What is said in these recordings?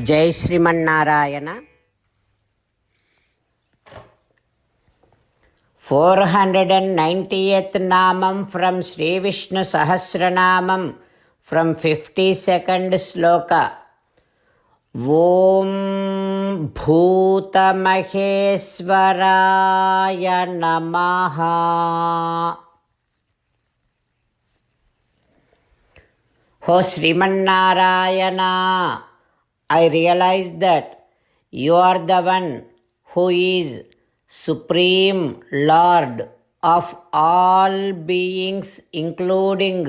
జై శ్రీమన్నారాయణ. 490th నామం from Sri Vishnu Sahasranamam from 52nd shloka. ఓం భూతమహేశ్వరాయ నమః. ఓ Srimannarayana, I realize that you are the one who is Supreme Lord of all beings, including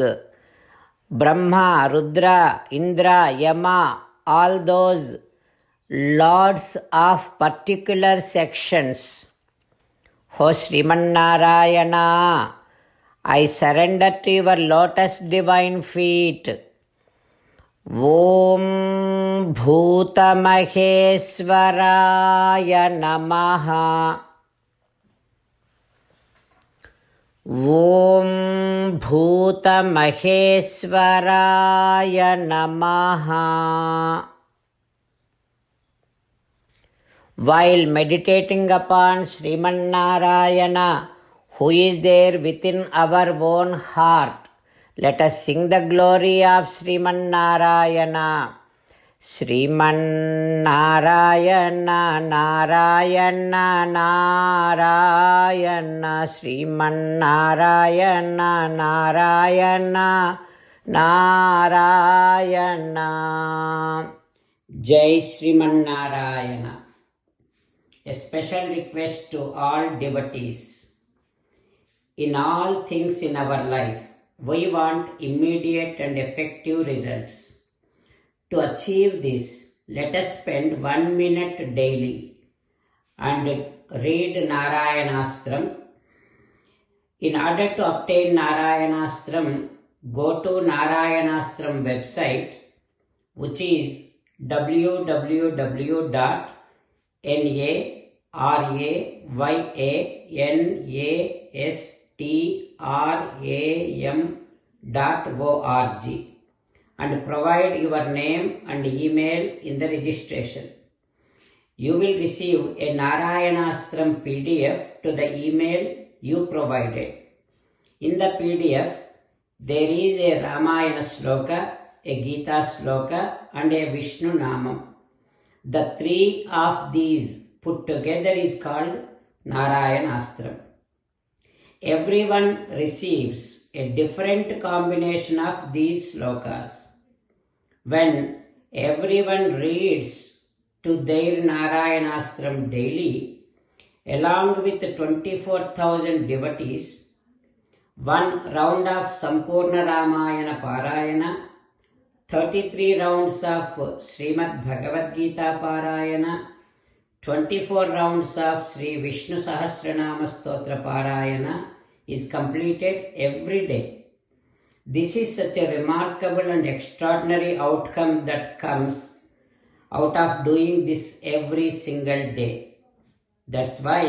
Brahma, Rudra, Indra, Yama, all those lords of particular sections. O Srimannarayana, I surrender to your lotus divine feet. ఓం భూతమహేశ్వరాయ నమః. ఓం భూతమహేశ్వరాయ నమః. While meditating upon Srimannarayana, who is there within our own heart, let us sing the glory of Srimannarayana. Srimannarayana, Narayana, Narayana, Srimannarayana, Narayana, Narayana. Jai Srimannarayana. A special request to all devotees. In all things in our life, we want immediate and effective results. To achieve this, let us spend 1 minute daily and read Narayanastram. In order to obtain Narayanastram, go to Narayanastram website, which is www.narayanastram.org, and provide your name and email in the registration. You will receive a Narayanastram PDF to the email you provided. In the PDF, there is a Ramayana Sloka, a Gita Sloka, and a Vishnu Namam. The three of these put together is called Narayanastram. Everyone receives a different combination of these slokas. When everyone reads to their Narayanastram daily, along with 24,000 devotees, one round of Sampurna Ramayana Parayana, 33 rounds of Srimad Bhagavad Gita Parayana, 24 rounds of Sri Vishnu Sahasranama Stotra Parayana is completed every day. This is such a remarkable and extraordinary outcome that comes out of doing this every single day. That's why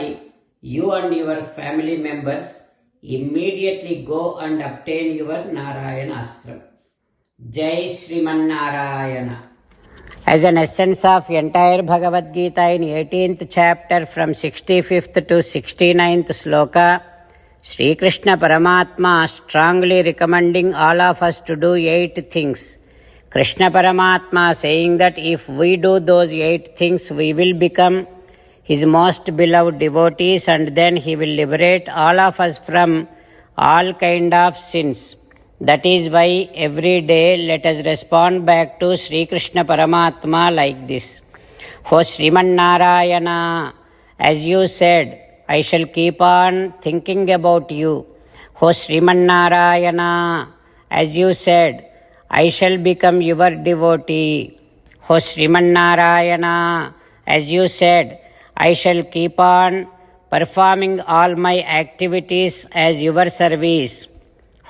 you and your family members immediately go and obtain your Narayanastram. Jai Srimannarayana. As an essence of entire Bhagavad Gita in 18th chapter from 65th to 69th sloka, Sri Krishna Paramatma strongly recommending all of us to do 8 things. Krishna Paramatma saying that if we do those 8 things, we will become his most beloved devotees, and then he will liberate all of us from all kind of sins. That is why every day let us respond back to Sri Krishna Paramatma like this. O Srimannarayana, as you said, I shall keep on thinking about you. O Srimannarayana, as you said, I shall become your devotee. O Srimannarayana, as you said, I shall keep on performing all my activities as your service.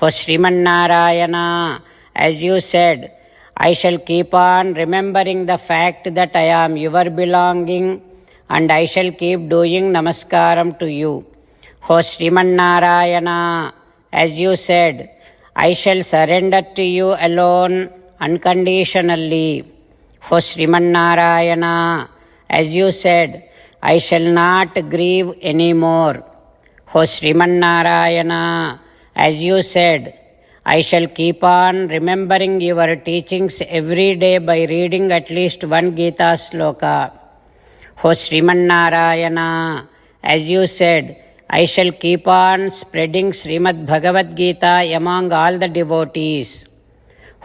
O Srimannarayana, as you said, I shall keep on remembering the fact that I am your belonging, and I shall keep doing namaskaram to you. O Srimannarayana, as you said, I shall surrender to you alone unconditionally. O Srimannarayana, as you said, I shall not grieve anymore. O Srimannarayana, as you said, I shall keep on remembering your teachings every day by reading at least one Gita sloka. O Srimannarayana, as you said, I shall keep on spreading Srimad Bhagavad Gita among all the devotees.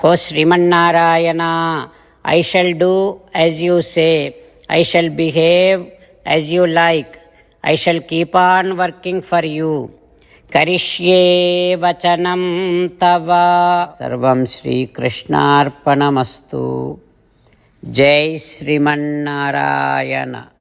O Srimannarayana, I shall do as you say. I shall behave as you like. I shall keep on working for you. Karishye vachanam tava. Sarvam Shri Krishnarpanamastu. Jai Srimannarayana.